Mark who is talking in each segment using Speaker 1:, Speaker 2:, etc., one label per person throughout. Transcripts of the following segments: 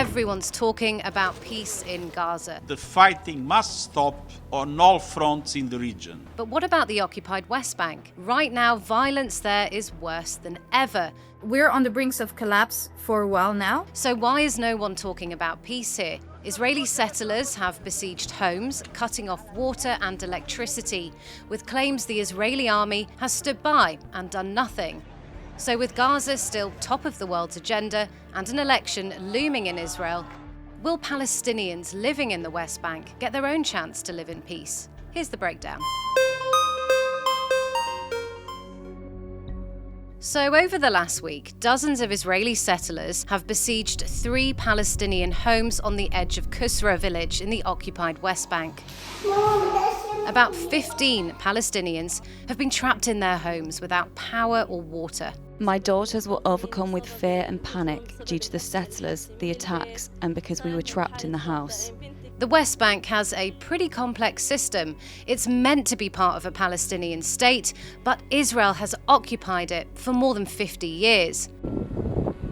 Speaker 1: everyone's talking about peace in Gaza.
Speaker 2: The fighting must stop on all fronts in the region.
Speaker 1: But what about the occupied West Bank? Right now, violence there is worse than ever.
Speaker 3: We're on the brink of collapse for a while now.
Speaker 1: So why is no one talking about peace here? Israeli settlers have besieged homes, cutting off water and electricity, with claims the Israeli army has stood by and done nothing. So with Gaza still top of the world's agenda and an election looming in Israel, will Palestinians living in the West Bank get their own chance to live in peace? Here's the breakdown. So over the last week, dozens of Israeli settlers have besieged 3 Palestinian homes on the edge of Qusra village in the occupied West Bank. About 15 Palestinians have been trapped in their homes without power or water.
Speaker 4: My daughters were overcome with fear and panic due to the settlers, the attacks, and because we were trapped in the house.
Speaker 1: The West Bank has a pretty complex system. It's meant to be part of a Palestinian state, but Israel has occupied it for more than 50 years.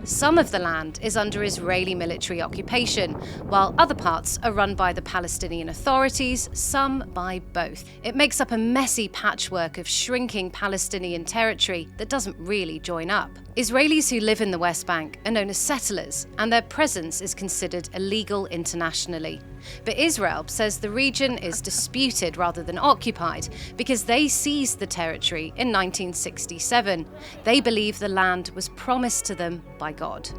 Speaker 1: Some of the land is under Israeli military occupation, while other parts are run by the Palestinian authorities, some by both. It makes up a messy patchwork of shrinking Palestinian territory that doesn't really join up. Israelis who live in the West Bank are known as settlers, and their presence is considered illegal internationally. But Israel says the region is disputed rather than occupied because they seized the territory in 1967. They believe the land was promised to them by God.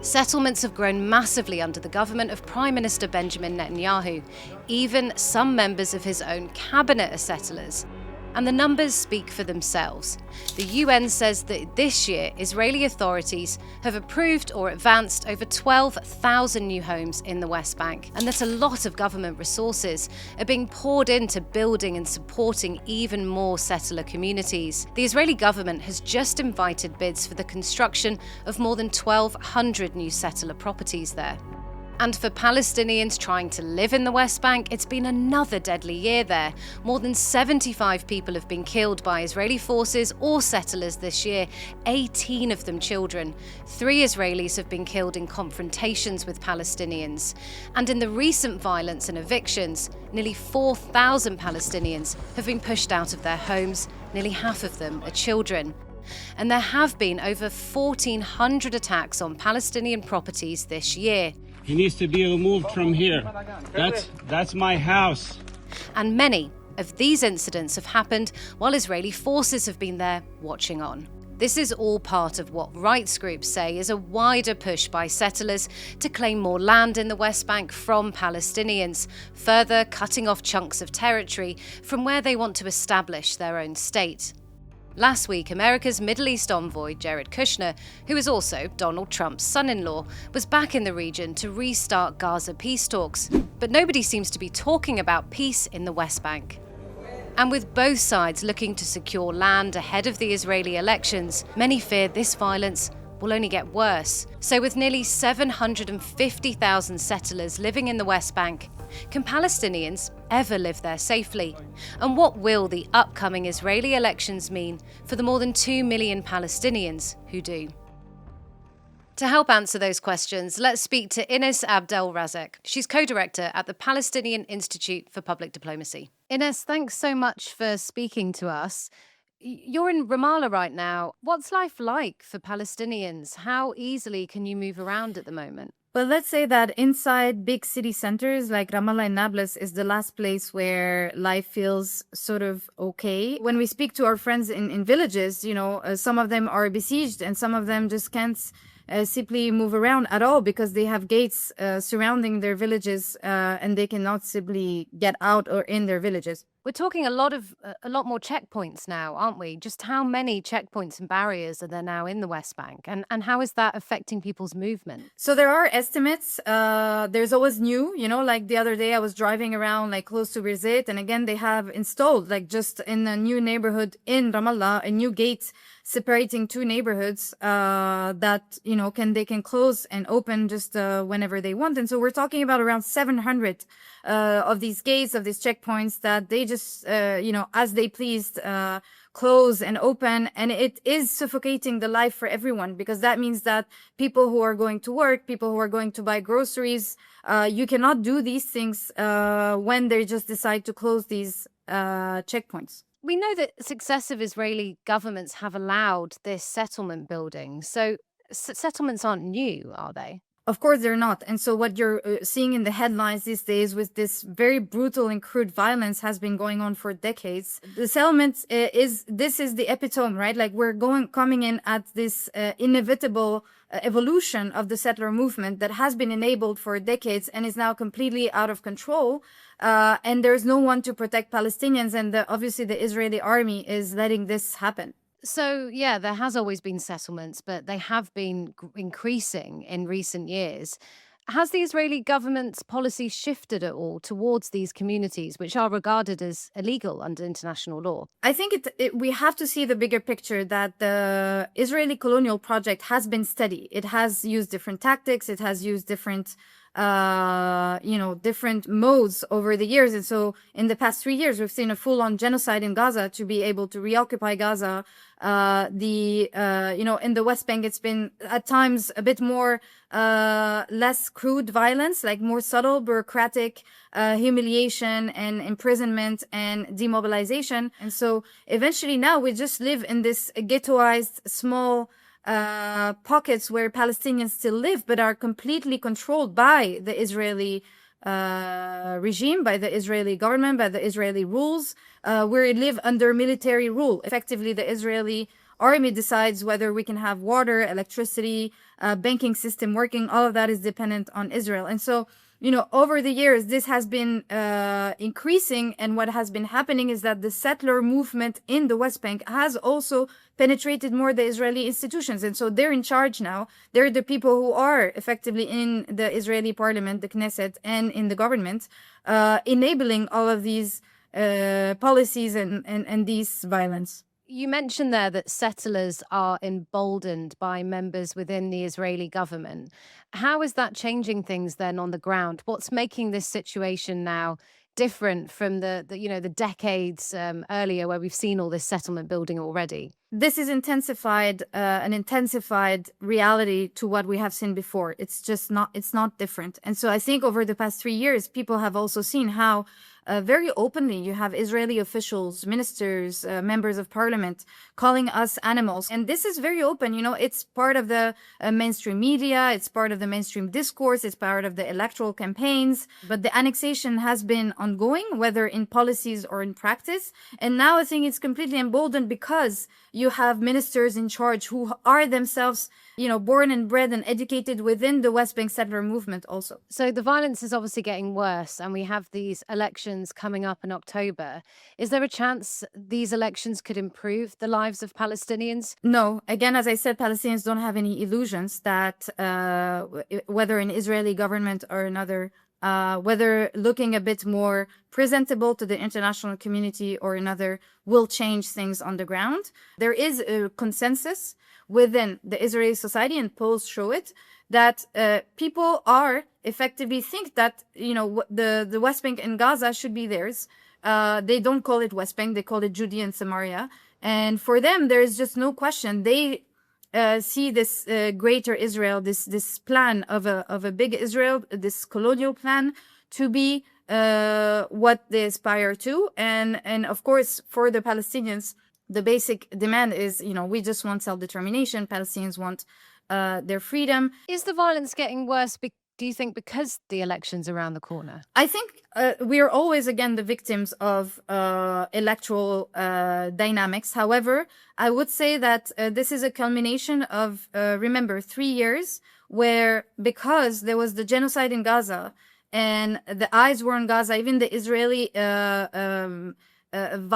Speaker 1: Settlements have grown massively under the government of Prime Minister Benjamin Netanyahu. Even some members of his own cabinet are settlers. And the numbers speak for themselves. The UN says that this year, Israeli authorities have approved or advanced over 12,000 new homes in the West Bank, and that a lot of government resources are being poured into building and supporting even more settler communities. The Israeli government has just invited bids for the construction of more than 1,200 new settler properties there. And for Palestinians trying to live in the West Bank, it's been another deadly year there. More than 75 people have been killed by Israeli forces or settlers this year, 18 of them children. 3 Israelis have been killed in confrontations with Palestinians. And in the recent violence and evictions, nearly 4,000 Palestinians have been pushed out of their homes. Nearly half of them are children. And there have been over 1,400 attacks on Palestinian properties this year.
Speaker 5: He needs to be removed from here. That's my house.
Speaker 1: And many of these incidents have happened while Israeli forces have been there watching on. This is all part of what rights groups say is a wider push by settlers to claim more land in the West Bank from Palestinians, further cutting off chunks of territory from where they want to establish their own state. Last week, America's Middle East Envoy, Kushner, who is also Donald Trump's son-in-law, was back in the region to restart Gaza peace talks. But nobody seems to be talking about peace in the West Bank. And with both sides looking to secure land ahead of the Israeli elections, many fear this violence will only get worse. So with nearly 750,000 settlers living in the West Bank, can Palestinians ever live there safely? And what will the upcoming Israeli elections mean for the more than 2 million Palestinians who do? To help answer those questions, let's speak to Inès Abdel Razek. She's co-director at the Palestinian Institute for Public Diplomacy. Inès, thanks so much for speaking to us. You're in Ramallah right now. What's life like for Palestinians? How easily can you move around at the moment?
Speaker 3: Well, let's say that inside big city centers like Ramallah and Nablus is the last place where life feels sort of okay. When we speak to our friends in villages, some of them are besieged and some of them just can't simply move around at all because they have gates surrounding their villages and they cannot simply get out or in their villages.
Speaker 1: We're talking a lot more checkpoints now, aren't we? Just how many checkpoints and barriers are there now in the West Bank? And how is that affecting people's movement?
Speaker 3: So there are estimates. There's always new, like the other day I was driving around like close to Birzeit, and again, they have installed like just in a new neighborhood in Ramallah, a new gate separating 2 neighborhoods that, they can close and open just whenever they want. And so we're talking about around 700 of these gates, of these checkpoints that they just, as they pleased, close and open, and it is suffocating the life for everyone, because that means that people who are going to work, people who are going to buy groceries, you cannot do these things when they just decide to close these checkpoints.
Speaker 1: We know that successive Israeli governments have allowed this settlement building. So settlements aren't new, are they?
Speaker 3: Of course they're not. And so what you're seeing in the headlines these days with this very brutal and crude violence has been going on for decades. The settlement is the epitome, right? Like we're coming in at this inevitable evolution of the settler movement that has been enabled for decades and is now completely out of control. And there's no one to protect Palestinians. And obviously the Israeli army is letting this happen.
Speaker 1: So, yeah, there has always been settlements, but they have been increasing in recent years. Has the Israeli government's policy shifted at all towards these communities, which are regarded as illegal under international law?
Speaker 3: I think we have to see the bigger picture, that the Israeli colonial project has been steady. It has used different tactics. It has used different different modes over the years. And so in the past 3 years, we've seen a full-on genocide in Gaza to be able to reoccupy Gaza. In the West Bank, it's been at times a bit more, less crude violence, like more subtle, bureaucratic, humiliation and imprisonment and demobilization. And so eventually now we just live in this ghettoized, small, pockets where Palestinians still live, but are completely controlled by the Israeli regime, by the Israeli government, by the Israeli rules, where we live under military rule. Effectively, the Israeli army decides whether we can have water, electricity, banking system working. All of that is dependent on Israel. And so, over the years, this has been increasing. And what has been happening is that the settler movement in the West Bank has also penetrated more the Israeli institutions. And so they're in charge now. They're the people who are effectively in the Israeli parliament, the Knesset, and in the government, enabling all of these policies and these violence.
Speaker 1: You mentioned there that settlers are emboldened by members within the Israeli government. How is that changing things then on the ground? What's making this situation now different from the decades earlier where we've seen all this settlement building already?
Speaker 3: This is an intensified reality to what we have seen before. It's not different. And so I think over the past 3 years, people have also seen how very openly you have Israeli officials, ministers, members of parliament calling us animals. And this is very open. It's part of the mainstream media. It's part of the mainstream discourse. It's part of the electoral campaigns. But the annexation has been ongoing, whether in policies or in practice. And now I think it's completely emboldened because you have ministers in charge who are themselves, born and bred and educated within the West Bank settler movement also.
Speaker 1: So the violence is obviously getting worse, and we have these elections coming up in October. Is there a chance these elections could improve the lives of Palestinians?
Speaker 3: No. Again, as I said, Palestinians don't have any illusions that whether an Israeli government or another, whether looking a bit more presentable to the international community or another, will change things on the ground. There is a consensus within the Israeli society, and polls show it, that people are effectively think that, the West Bank and Gaza should be theirs. They don't call it West Bank, they call it Judea and Samaria. And for them, there is just no question. They see this greater Israel, this plan of a big Israel, this colonial plan, to be what they aspire to. And of course, for the Palestinians, the basic demand is, we just want self-determination. Palestinians want their freedom.
Speaker 1: Is the violence getting worse, do you think, because the election's around the corner?
Speaker 3: I think we are always, again, the victims of electoral dynamics. However, I would say that this is a culmination of, remember, 3 years where, because there was the genocide in Gaza and the eyes were on Gaza, even the Israeli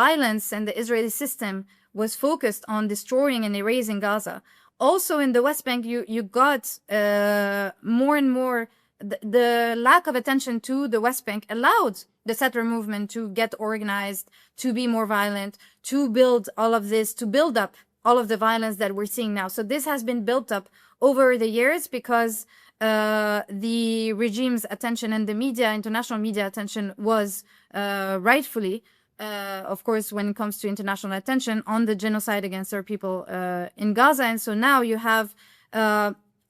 Speaker 3: violence and the Israeli system was focused on destroying and erasing Gaza. Also in the West Bank, you got more and more, the lack of attention to the West Bank allowed the settler movement to get organized, to be more violent, to build all of this, to build up all of the violence that we're seeing now. So this has been built up over the years because the regime's attention and the media, international media attention, was rightfully of course, when it comes to international attention on the genocide against our people in Gaza. And so now you have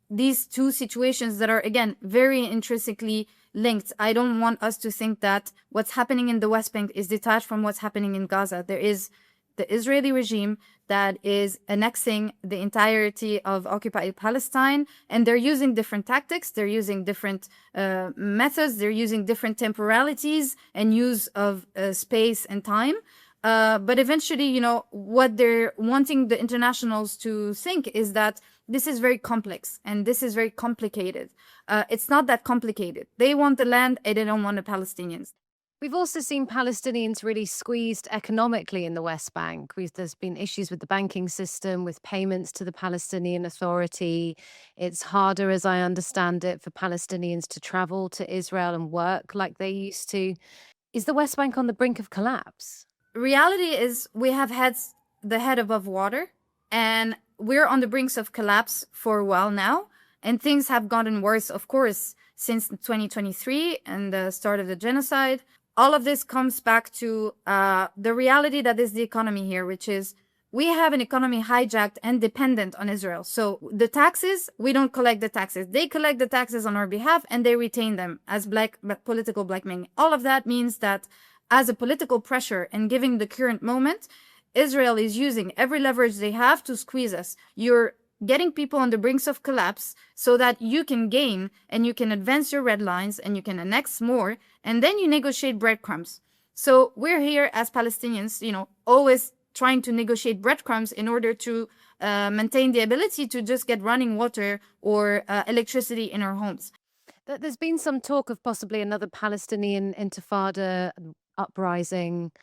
Speaker 3: these two situations that are, again, very intrinsically linked. I don't want us to think that what's happening in the West Bank is detached from what's happening in Gaza. There is the Israeli regime that is annexing the entirety of occupied Palestine, and they're using different tactics, they're using different methods, they're using different temporalities and use of space and time. But eventually, you know, what they're wanting the internationals to think is that this is very complex and this is very complicated. It's not that complicated. They want the land and they don't want the Palestinians.
Speaker 1: We've also seen Palestinians really squeezed economically in the West Bank. There's been issues with the banking system, with payments to the Palestinian Authority. It's harder, as I understand it, for Palestinians to travel to Israel and work like they used to. Is the West Bank on the brink of collapse?
Speaker 3: Reality is we have had the head above water, and we're on the brinks of collapse for a while now. And things have gotten worse, of course, since 2023 and the start of the genocide. All of this comes back to the reality that is the economy here, which is we have an economy hijacked and dependent on Israel. So the taxes, we don't collect the taxes. They collect the taxes on our behalf and they retain them as political blackmailing. All of that means that as a political pressure and given the current moment, Israel is using every leverage they have to squeeze us. You're getting people on the brinks of collapse so that you can gain and you can advance your red lines and you can annex more, and then you negotiate breadcrumbs. So we're here as Palestinians, you know, always trying to negotiate breadcrumbs in order to maintain the ability to just get running water or electricity in our homes.
Speaker 1: There's been some talk of possibly another Palestinian intifada uprising.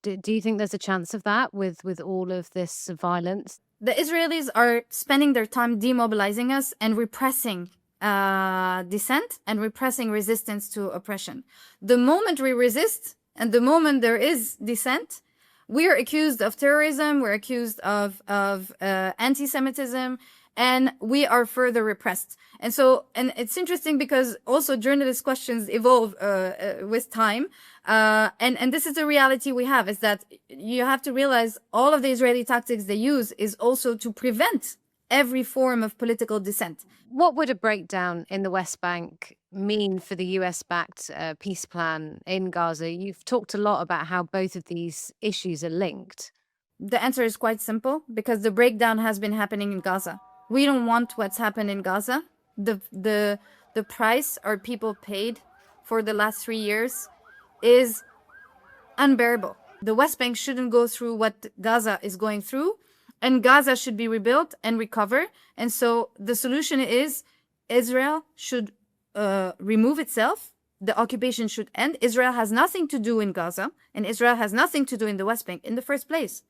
Speaker 1: Do you think there's a chance of that with all of this violence?
Speaker 3: The Israelis are spending their time demobilizing us and repressing dissent and repressing resistance to oppression. The moment we resist and the moment there is dissent, we are accused of terrorism, we're accused of anti-Semitism, and we are further repressed. And it's interesting because also journalist questions evolve with time. And this is the reality we have, is that you have to realize all of the Israeli tactics they use is also to prevent every form of political dissent.
Speaker 1: What would a breakdown in the West Bank mean for the US-backed peace plan in Gaza? You've talked a lot about how both of these issues are linked.
Speaker 3: The answer is quite simple, because the breakdown has been happening in Gaza. We don't want what's happened in Gaza. The price our people paid for the last 3 years is unbearable. The West Bank shouldn't go through what Gaza is going through, and Gaza should be rebuilt and recover. And so the solution is Israel should remove itself. The occupation should end. Israel has nothing to do in Gaza, and Israel has nothing to do in the West Bank in the first place.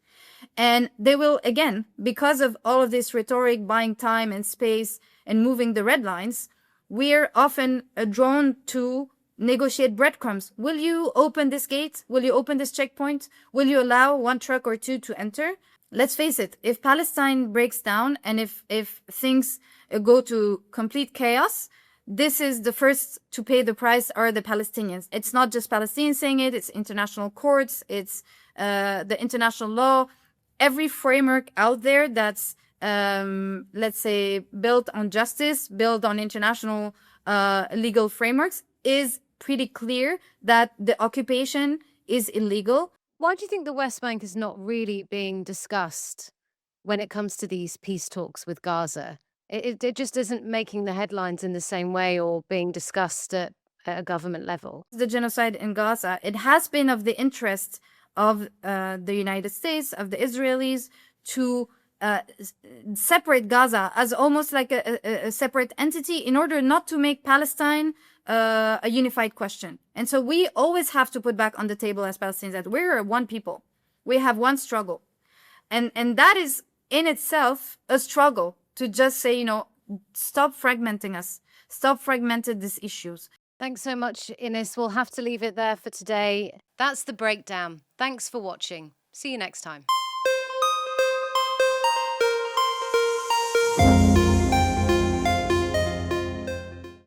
Speaker 3: And they will, again, because of all of this rhetoric, buying time and space and moving the red lines, we're often drawn to negotiate breadcrumbs. Will you open this gate? Will you open this checkpoint? Will you allow one truck or two to enter? Let's face it, if Palestine breaks down and if things go to complete chaos, this is the first to pay the price are the Palestinians. It's not just Palestinians saying it, it's international courts, it's the international law, every framework out there that's, let's say, built on justice, built on international legal frameworks, is pretty clear that the occupation is illegal.
Speaker 1: Why do you think the West Bank is not really being discussed when it comes to these peace talks with Gaza? It just isn't making the headlines in the same way or being discussed at a government level.
Speaker 3: The genocide in Gaza, it has been of the interest of the United States, of the Israelis, to separate Gaza as almost like a separate entity in order not to make Palestine a unified question. And so we always have to put back on the table as Palestinians that we're one people. We have one struggle. And that is in itself a struggle to just say, you know, stop fragmenting us. Stop fragmenting these issues.
Speaker 1: Thanks so much, Inès. We'll have to leave it there for today. That's The Breakdown. Thanks for watching. See you next time.